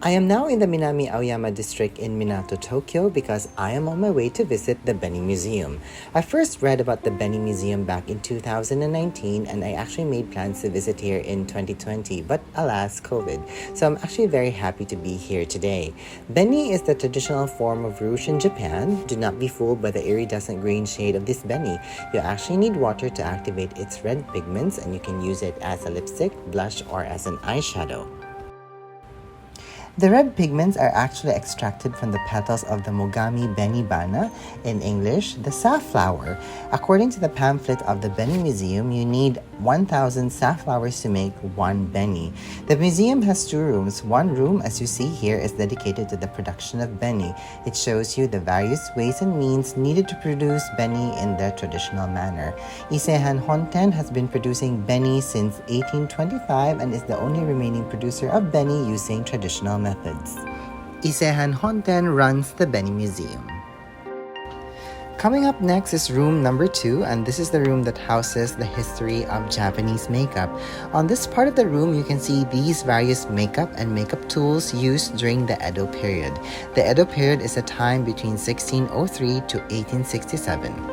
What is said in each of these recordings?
I am now in the Minami Aoyama district in Minato, Tokyo because I am on my way to visit the Beni Museum. I first read about the Beni Museum back in 2019 and I actually made plans to visit here in 2020, but alas, COVID. So I'm actually very happy to be here today. Beni is the traditional form of rouge in Japan. Do not be fooled by the iridescent green shade of this Beni. You actually need water to activate its red pigments and you can use it as a lipstick, blush, or as an eyeshadow. The red pigments are actually extracted from the petals of the Mogami Beni Bana, in English, the safflower. According to the pamphlet of the Beni Museum, you need 1,000 safflowers to make one Beni. The museum has two rooms. One room, as you see here, is dedicated to the production of Beni. It shows you the various ways and means needed to produce Beni in the traditional manner. Isehan Honten has been producing Beni since 1825 and is the only remaining producer of Beni using traditional methods. Isehan Honten runs the Beni Museum. Coming up next is room number 2, and this is the room that houses the history of Japanese makeup. On this part of the room, you can see these various makeup and makeup tools used during the Edo period. The Edo period is a time between 1603 to 1867.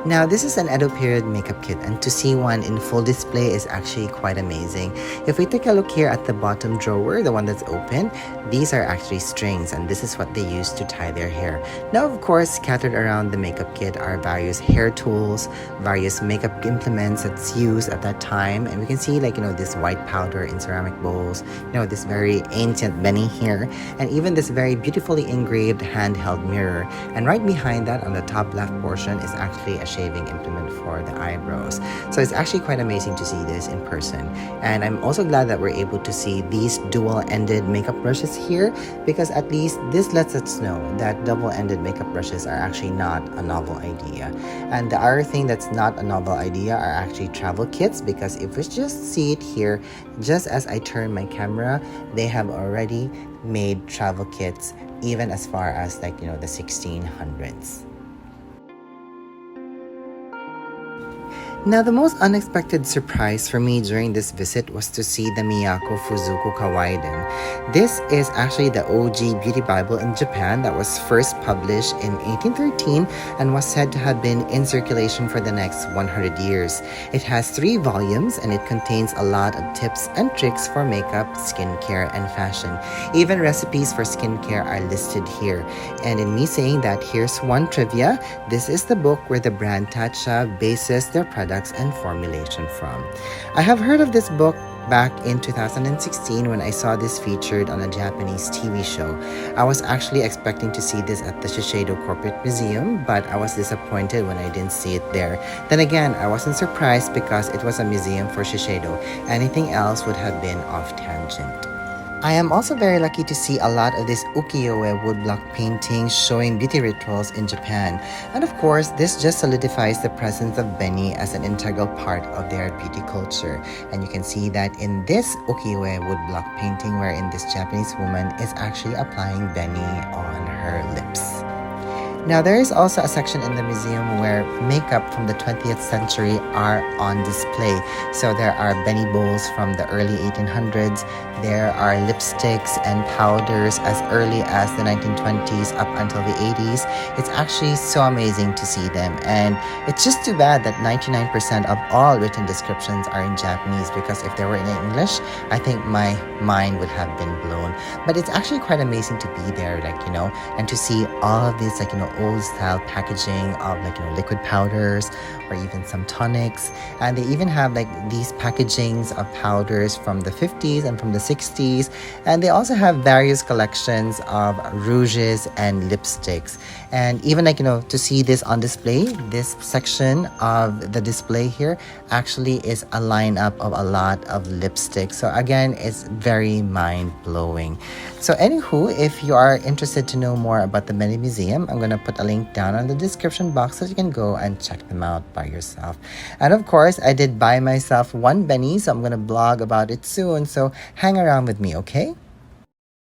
Now, this is an Edo period makeup kit, and to see one in full display is actually quite amazing. If we take a look here at the bottom drawer, the one that's open, these are actually strings, and this is what they use to tie their hair. Now, of course, scattered around the makeup kit are various hair tools, various makeup implements that's used at that time, and we can see this white powder in ceramic bowls, this very ancient Beni here, and even this very beautifully engraved handheld mirror. And right behind that, on the top left portion, is actually a shaving implement for the eyebrows. So it's actually quite amazing to see this in person. And I'm also glad that we're able to see these dual-ended makeup brushes here, because at least this lets us know that double-ended makeup brushes are actually not a novel idea. And the other thing that's not a novel idea are actually travel kits, because if we just see it here, just as I turn my camera, they have already made travel kits even as far as the 1600s. Now, the most unexpected surprise for me during this visit was to see the Miyako Fuzuko Kawaiden. This is actually the OG beauty Bible in Japan that was first published in 1813 and was said to have been in circulation for the next 100 years. It has 3 volumes and it contains a lot of tips and tricks for makeup, skincare, and fashion. Even recipes for skincare are listed here. And in me saying that, here's one trivia. This is the book where the brand Tatcha bases their products and formulation from. I have heard of this book back in 2016 when I saw this featured on a Japanese TV show. I was actually expecting to see this at the Shiseido Corporate Museum, but I was disappointed when I didn't see it there. Then again, I wasn't surprised because it was a museum for Shiseido. Anything else would have been off tangent. I am also very lucky to see a lot of these ukiyo-e woodblock paintings showing beauty rituals in Japan. And of course, this just solidifies the presence of Beni as an integral part of their beauty culture. And you can see that in this ukiyo-e woodblock painting wherein this Japanese woman is actually applying Beni on her lips. Now, there is also a section in the museum where makeup from the 20th century are on display. So there are Beni bowls from the early 1800s. There are lipsticks and powders as early as the 1920s up until the 80s. It's actually so amazing to see them. And it's just too bad that 99% of all written descriptions are in Japanese, because if they were in English, I think my mind would have been blown. But it's actually quite amazing to be there, and to see all of these, old style packaging of liquid powders or even some tonics. And they even have these packagings of powders from the 50s and from the 60s. And they also have various collections of rouges and lipsticks. And even to see this on display, this section of the display here actually is a lineup of a lot of lipsticks. So again, it's very mind-blowing. So anywho, if you are interested to know more about the Beni Museum, I'm going to put a link down on the description box so you can go and check them out by yourself. And of course, I did buy myself one Beni, so I'm going to blog about it soon. So hang around with me, okay?